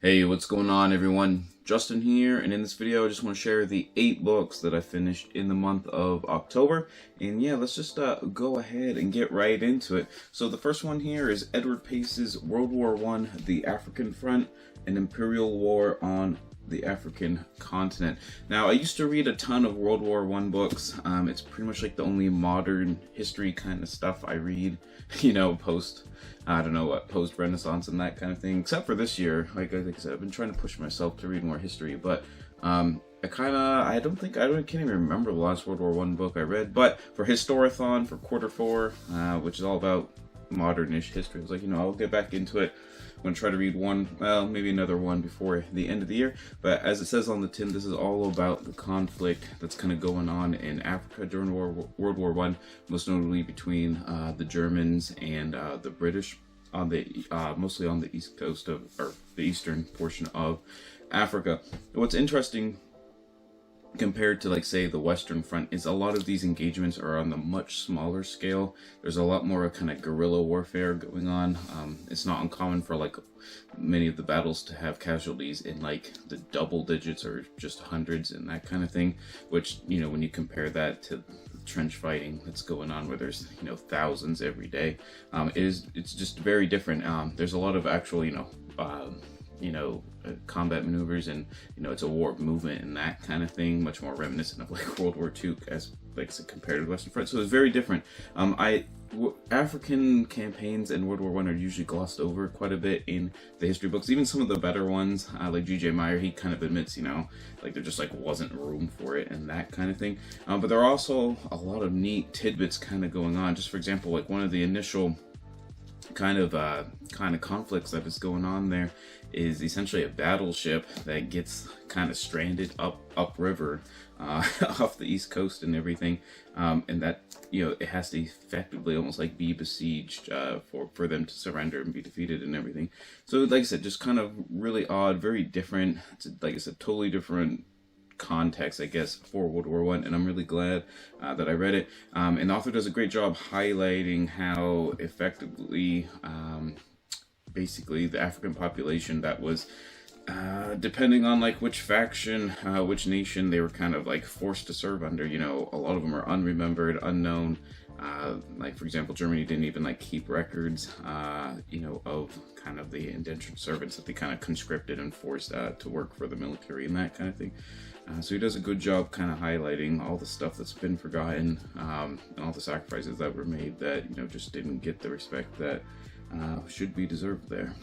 Hey, what's going on, everyone? Justin here, and in this video I just want to share the 8 books that I finished in the month of October. And yeah, let's just go ahead and get right into it. So the first one here is Edward Pace's World War I, The African Front, an Imperial War on the African continent. Now, I used to read a ton of World War I books. It's pretty much like the only modern history kind of stuff I read, post Renaissance and that kind of thing, except for this year. Like I said, I've been trying to push myself to read more history, but I can't even remember the last World War I book I read. But for Historathon, for quarter 4, which is all about modern-ish history, I was like, I'll get back into it. I'm going to try to read one, well, maybe another one before the end of the year. But as it says on the tin, this is all about the conflict that's kind of going on in Africa during World War I, most notably between the Germans and the British, on the mostly on the east coast of, or the eastern portion of Africa. What's interesting compared to, like, say, the Western Front is a lot of these engagements are on the much smaller scale. There's a lot more kind of guerrilla warfare going on. It's not uncommon for, like, many of the battles to have casualties in, like, the double digits or just hundreds and that kind of thing, which, when you compare that to trench fighting that's going on where there's thousands every day, it's just very different. There's a lot of actual combat maneuvers, and it's a war movement and that kind of thing, much more reminiscent of like World War II as compared to the Western Front. So it's very different. African campaigns in World War I are usually glossed over quite a bit in the history books. Even some of the better ones, like G.J. Meyer, he kind of admits, like there just wasn't room for it and that kind of thing. But there are also a lot of neat tidbits kind of going on. Just for example, like one of the initial kind of conflicts that is going on there is essentially a battleship that gets kind of stranded upriver off the east coast and everything, and that it has to effectively almost like be besieged for them to surrender and be defeated and everything. So like I said, just kind of really odd, very different. It's, like I said, totally different context, I guess, for World War I, and I'm really glad that I read it. And the author does a great job highlighting how effectively basically the African population that was depending on like which faction, which nation they were kind of like forced to serve under. A lot of them are unremembered, unknown. Like for example, Germany didn't even like keep records of kind of the indentured servants that they kind of conscripted and forced to work for the military and that kind of thing. So he does a good job kind of highlighting all the stuff that's been forgotten, and all the sacrifices that were made that just didn't get the respect that should be deserved there.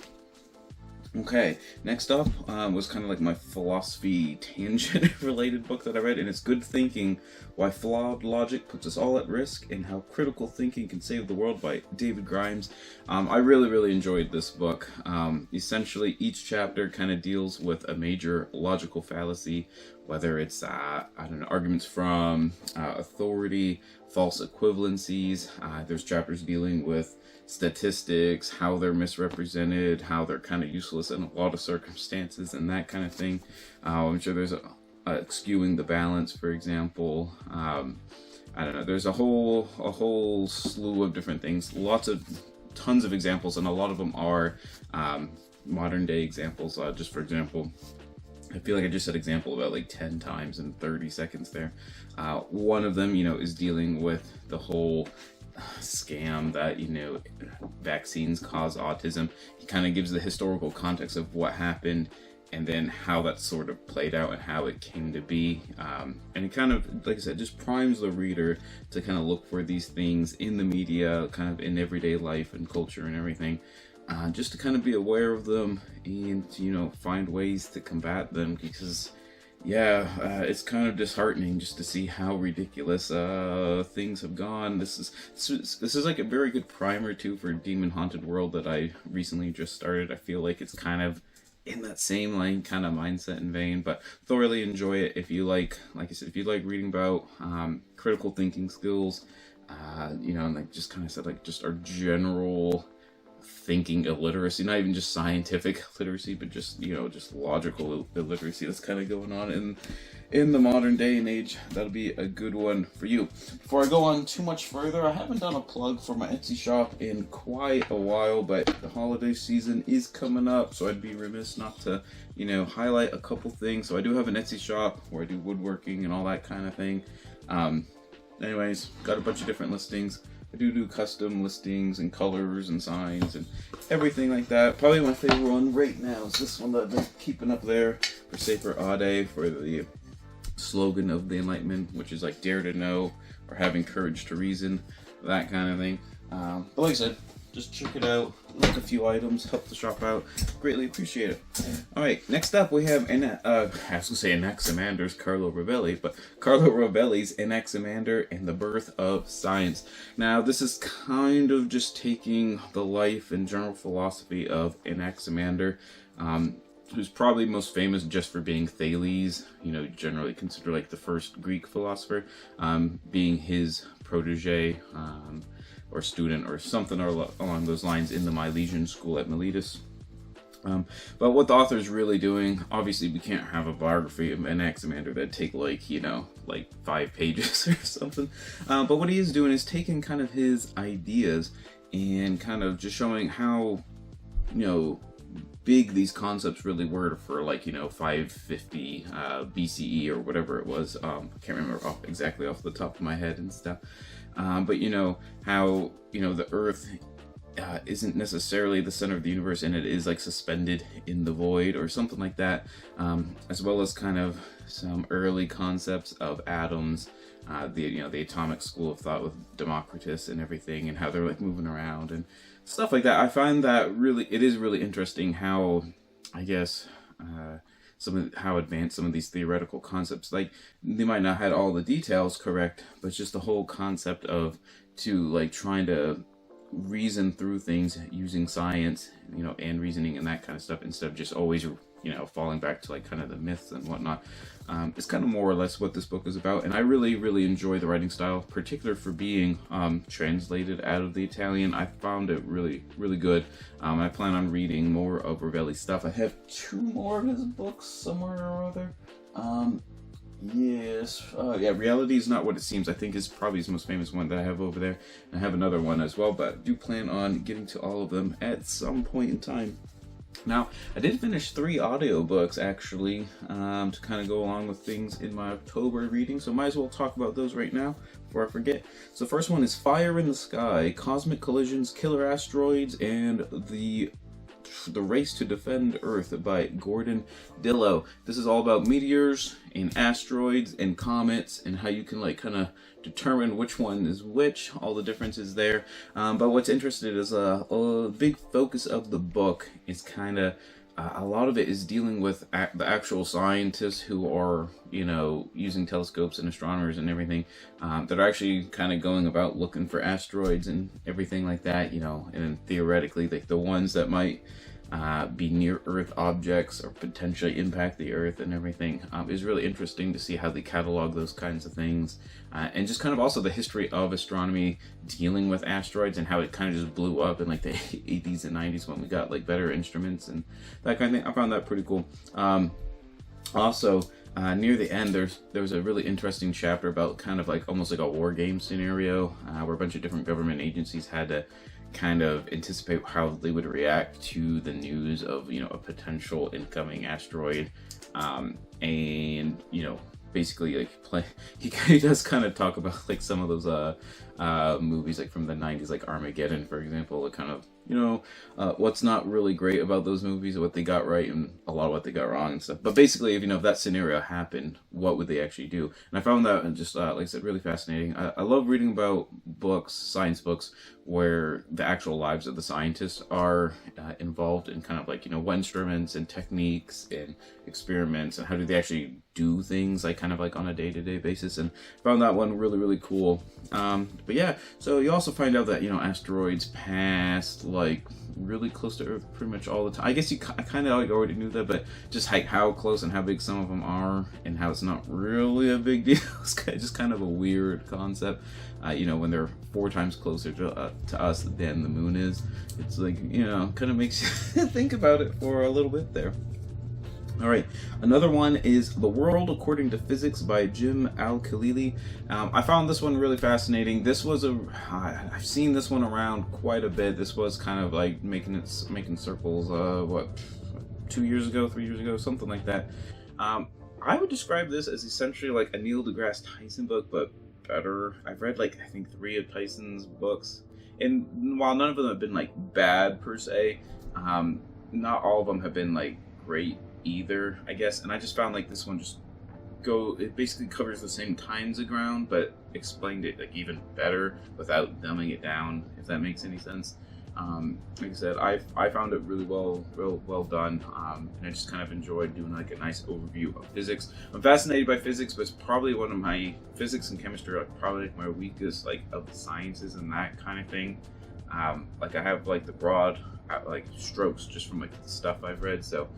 Okay, next up was kind of like my philosophy tangent related book that I read, and it's Good Thinking: Why Flawed Logic Puts Us All at Risk and How Critical Thinking Can Save the World by David Grimes. I really enjoyed this book. Essentially, each chapter kind of deals with a major logical fallacy, whether it's arguments from authority, false equivalencies. There's chapters dealing with statistics, how they're misrepresented, how they're kind of useless in a lot of circumstances and that kind of thing. I'm sure there's skewing the balance, for example. I don't know, there's a whole slew of different things, tons of examples, and a lot of them are modern day examples. Just for example, I feel like I just said example about like 10 times in 30 seconds there. One of them, is dealing with the whole scam that vaccines cause autism. He kind of gives the historical context of what happened and then how that sort of played out and how it came to be, and it kind of, like I said, just primes the reader to kind of look for these things in the media, kind of in everyday life and culture and everything, just to kind of be aware of them and find ways to combat them, because it's kind of disheartening just to see how ridiculous things have gone. This is like a very good primer too for Demon Haunted World that I recently just started. I feel like it's kind of in that same line kind of mindset and vein, but thoroughly enjoy it if you like I said, if you like reading about critical thinking skills, and like just kind of said, like just our general thinking illiteracy, not even just scientific literacy, but just, you know, just logical illiteracy that's kind of going on in the modern day and age. That'll be a good one for you. Before I go on too much further, I haven't done a plug for my Etsy shop in quite a while, but the holiday season is coming up, so I'd be remiss not to, you know, highlight a couple things. So I do have an Etsy shop where I do woodworking and all that kind of thing. Anyways, got a bunch of different listings. I do custom listings and colors and signs and everything like that. Probably my favorite one right now is this one that I've been keeping up there for Safer Aude, for the slogan of the Enlightenment, which is like dare to know or having courage to reason, that kind of thing. But like I said, just check it out, like a few items, help the shop out, greatly appreciate it. Alright, next up we have, I was going to say Anaximander's Carlo Rovelli, but Carlo Rovelli's Anaximander and the Birth of Science. Now this is kind of just taking the life and general philosophy of Anaximander, who's probably most famous just for being Thales, you know, generally considered like the first Greek philosopher, being his protege, or student or something along those lines in the Milesian school at Miletus. But what the author is really doing, obviously we can't have a biography of Anaximander that'd take like, you know, like 5 pages or something. But what he is doing is taking kind of his ideas and kind of just showing how, you know, big these concepts really were for, like, you know, 550 BCE or whatever it was. I can't remember exactly off the top of my head and stuff. But you know, how, you know, the Earth isn't necessarily the center of the universe, and it is like suspended in the void or something like that, as well as kind of some early concepts of atoms, the atomic school of thought with Democritus and everything, and how they're like moving around and stuff like that. I find that it is really interesting how, I guess, how advanced some of these theoretical concepts, like they might not have all the details correct, but just the whole concept of like trying to reason through things using science, you know, and reasoning and that kind of stuff, instead of just always, you know, falling back to like kind of the myths and whatnot. It's kind of more or less what this book is about, and I really enjoy the writing style, particular for being translated out of the Italian. I found it really good. I plan on reading more of Rovelli's stuff. I have 2 more of his books somewhere or other. Yeah, Reality is Not What It Seems, I think, is probably his most famous one that I have over there. And I have another one as well, but I do plan on getting to all of them at some point in time. Now, I did finish 3 audiobooks, actually, to kind of go along with things in my October reading, so might as well talk about those right now before I forget. So the first one is Fire in the Sky, Cosmic Collisions, Killer Asteroids, and the Race to Defend Earth by Gordon Dillow. This is all about meteors and asteroids and comets and how you can like kind of determine which one is which, all the differences there. But what's interesting is a big focus of the book is kind of a lot of it is dealing with the actual scientists who are, you know, using telescopes and astronomers and everything, that are actually kind of going about looking for asteroids and everything like that, you know, and theoretically, like the ones that might be near Earth objects or potentially impact the Earth and everything. Is really interesting to see how they catalog those kinds of things, and just kind of also the history of astronomy dealing with asteroids and how it kind of just blew up in like the 80s and 90s when we got like better instruments and that kind of thing. I found that pretty cool. Also, near the end, there was a really interesting chapter about kind of like almost like a war game scenario, where a bunch of different government agencies had to kind of anticipate how they would react to the news of, you know, a potential incoming asteroid, and, you know, basically like he does kind of talk about like some of those movies like from the 90s, like Armageddon, for example, the kind of, you know, what's not really great about those movies, what they got right and a lot of what they got wrong and stuff. But basically, if, you know, if that scenario happened, what would they actually do? And I found that just, like I said, really fascinating. I love reading about books, science books, where the actual lives of the scientists are involved in kind of like, you know, what instruments and techniques and experiments and how do they actually do things like kind of like on a day-to-day basis, and found that one really cool. But yeah, so you also find out that, you know, asteroids past like really close to Earth pretty much all the time. I guess I kind of like already knew that, but just like how close and how big some of them are, and how it's not really a big deal. It's just kind of a weird concept. You know, when they're 4 times closer to us than the moon is, it's like, you know, kind of makes you think about it for a little bit there. All right, another one is The World According to Physics by Jim Al-Khalili. I found this one really fascinating. This was I've seen this one around quite a bit. This was kind of like making circles, what, 2 years ago, 3 years ago, something like that. I would describe this as essentially like a Neil deGrasse Tyson book, but better. I've read like, I think 3 of Tyson's books, and while none of them have been like bad per se, not all of them have been like great either, I guess. And I just found like this one it basically covers the same kinds of ground, but explained it like even better without dumbing it down, if that makes any sense. Like I said, I found it really well done, and I just kind of enjoyed doing like a nice overview of physics. I'm fascinated by physics, but it's probably one of my physics and chemistry are like probably like my weakest like of the sciences and that kind of thing. Like I have like the broad like strokes just from like the stuff I've read, so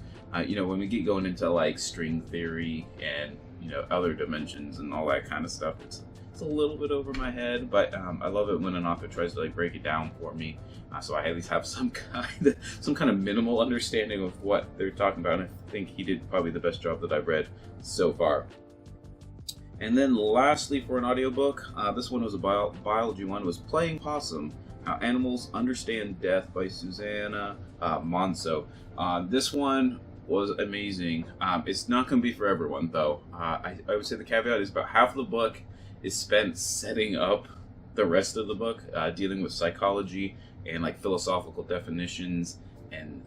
you know, when we get going into like string theory and, you know, other dimensions and all that kind of stuff, it's a little bit over my head, but I love it when an author tries to like break it down for me, so I at least have some kind of minimal understanding of what they're talking about. And I think he did probably the best job that I've read so far. And then lastly, for an audiobook, this one was a biology one, was Playing Possum: How Animals Understand Death by Susanna Monso. This one was amazing. It's not going to be for everyone, though. I would say the caveat is about half the book is spent setting up the rest of the book, dealing with psychology and like philosophical definitions and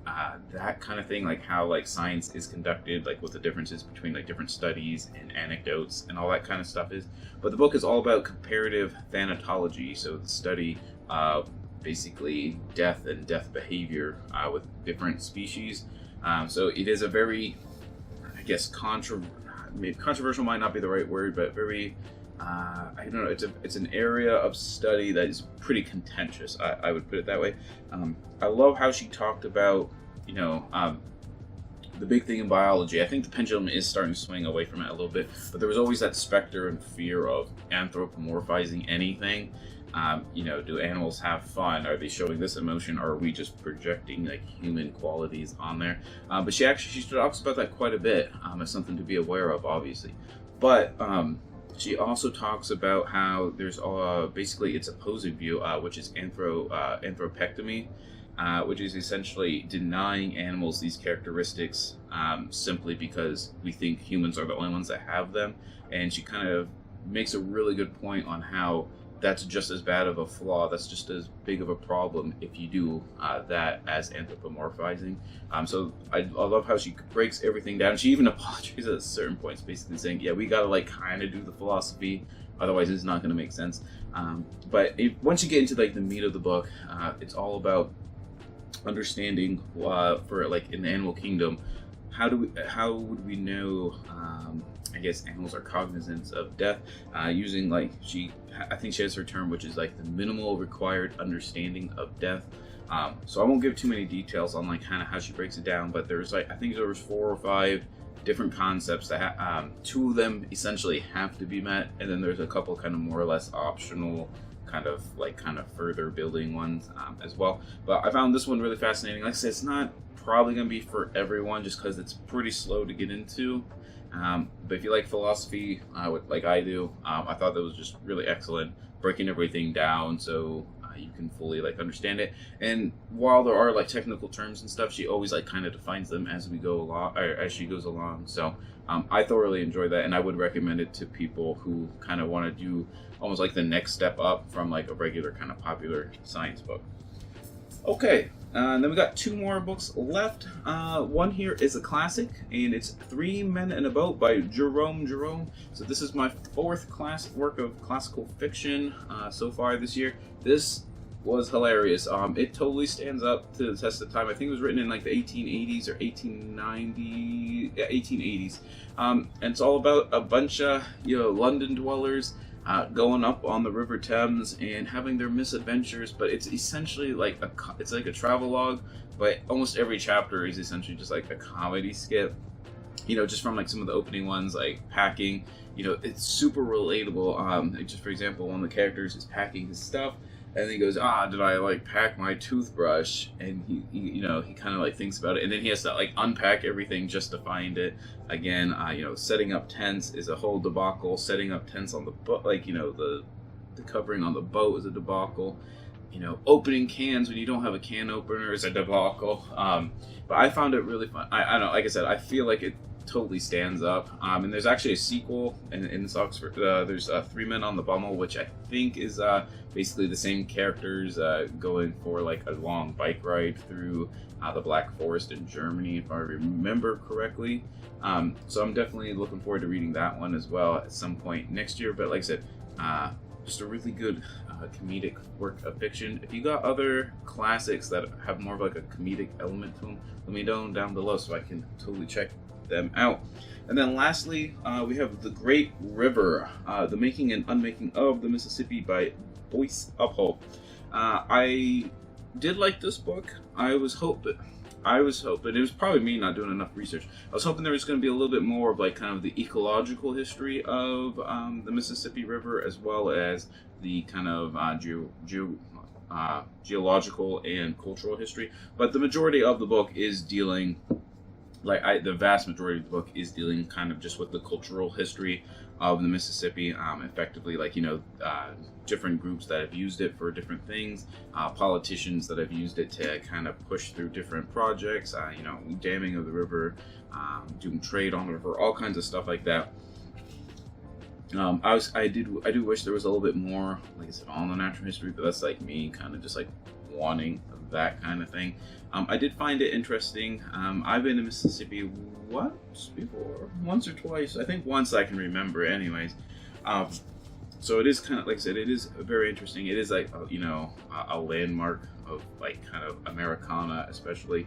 that kind of thing, like how like science is conducted, like what the differences between like different studies and anecdotes and all that kind of stuff is. But the book is all about comparative thanatology, so the study of basically death and death behavior with different species. So it is a very, I guess, controversial might not be the right word, but very, I don't know, it's an area of study that is pretty contentious, I would put it that way. I love how she talked about, you know, the big thing in biology. I think the pendulum is starting to swing away from it a little bit, but there was always that specter and fear of anthropomorphizing anything. You know, do animals have fun? Are they showing this emotion, or are we just projecting like human qualities on there? But she talks about that quite a bit, as something to be aware of, obviously. But she also talks about how there's basically its opposing view, which is anthropectomy, which is essentially denying animals these characteristics simply because we think humans are the only ones that have them. And she kind of makes a really good point on how that's just as bad of a flaw, that's just as big of a problem if you do that as anthropomorphizing. So I love how she breaks everything down. She even apologizes at certain points, basically saying, yeah, we gotta like kind of do the philosophy, otherwise it's not gonna make sense. But once you get into like the meat of the book, it's all about understanding for like in the animal kingdom, how would we know, I guess, animals are cognizant of death, using like I think she has her term, which is like the minimal required understanding of death. So I won't give too many details on like kind of how she breaks it down, but there's like, I think there was 4 or 5 different concepts that 2 of them essentially have to be met, and then there's a couple kind of more or less optional kind of further building ones as well. But I found this one really fascinating. Like I said, it's not probably going to be for everyone just because it's pretty slow to get into. But if you like philosophy, like I do, I thought that was just really excellent, breaking everything down so you can fully like understand it. And while there are like technical terms and stuff, she always like kind of defines them as we go along, or as she goes along. So I thoroughly enjoy that, and I would recommend it to people who kind of want to do almost like the next step up from like a regular kind of popular science book. Okay. Then we got 2 more books left. One here is a classic, and it's 3 Men and a Boat by Jerome. So this is my 4th work of classical fiction so far this year. This was hilarious. It totally stands up to the test of time. I think it was written in like the 1880s or 1880s. And it's all about a bunch of London dwellers going up on the River Thames and having their misadventures. But it's essentially like it's like a travelogue, but almost every chapter is essentially just like a comedy skit. You know, just from like some of the opening ones, like packing. You know, it's super relatable. Like just for example, one of the characters is packing his stuff, and then he goes, did I like pack my toothbrush? And he you know, he kind of like thinks about it, and then he has to like unpack everything just to find it again. You know, setting up tents is a whole debacle. Setting up tents on the boat, like, you know, the covering on the boat is a debacle. You know, opening cans when you don't have a can opener is a debacle. But I found it really fun. I don't know, like I said, I feel like it totally stands up. And there's actually a sequel in this Oxford. There's Three Men on the Bummel, which I think is basically the same characters going for like a long bike ride through the Black Forest in Germany, if I remember correctly. So I'm definitely looking forward to reading that one as well at some point next year. But like I said, just a really good comedic work of fiction. If you got other classics that have more of like a comedic element to them, let me know down below so I can totally check them out. And then lastly, we have The Great River, The Making and Unmaking of the Mississippi by Boyce Uphull. I did like this book. I was hoping, it was probably me not doing enough research. I was hoping there was going to be a little bit more of like kind of the ecological history of the Mississippi River, as well as the kind of geological and cultural history. But the majority of the book is dealing, the vast majority of the book is dealing kind of just with the cultural history of the Mississippi, effectively, like, you know, different groups that have used it for different things, politicians that have used it to kind of push through different projects, you know, damming of the river, doing trade on the river, all kinds of stuff like that. I do wish there was a little bit more, like I said, on the natural history, but that's like me kind of just like wanting that kind of thing. I did find it interesting. I've been to Mississippi once before, once or twice. I think once I can remember anyways. So it is kind of, like I said, it is very interesting. It is like, you know, a landmark of like kind of Americana, especially.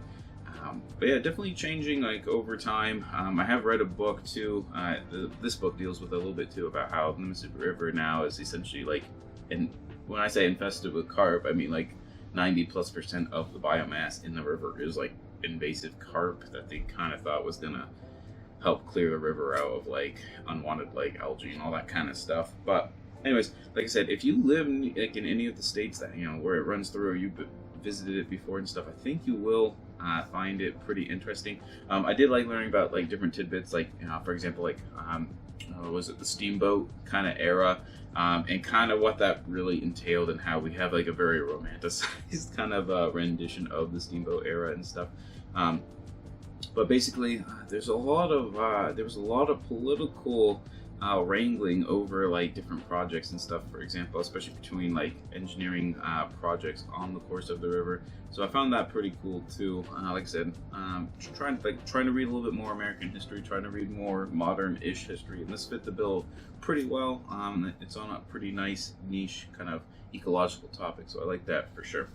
But yeah, definitely changing like over time. I have read a book too. This book deals with a little bit too about how the Mississippi River now is essentially like, and when I say infested with carp, I mean like 90+% of the biomass in the river is like invasive carp that they kind of thought was gonna help clear the river out of like unwanted like algae and all that kind of stuff. But anyways, like I said, if you live in, like, in any of the states that, you know, where it runs through, or you've visited it before and stuff, I think you will find it pretty interesting. I did like learning about like different tidbits, like, you know, for example, like was it the steamboat kind of era, and kind of what that really entailed, and how we have like a very romanticized kind of rendition of the steamboat era and stuff. But basically, there was a lot of political wrangling over like different projects and stuff, for example, especially between like engineering projects on the course of the river. So I found that pretty cool too. Like I said, trying to read a little bit more American history, trying to read more modern-ish history, and this fit the bill pretty well. It's on a pretty nice niche kind of ecological topic, so I like that for sure.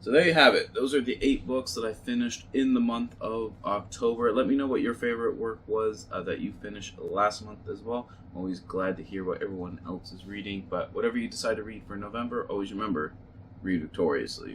So there you have it. Those are the 8 books that I finished in the month of October. Let me know what your favorite work was that you finished last month as well. I'm always glad to hear what everyone else is reading. But whatever you decide to read for November, always remember, read victoriously.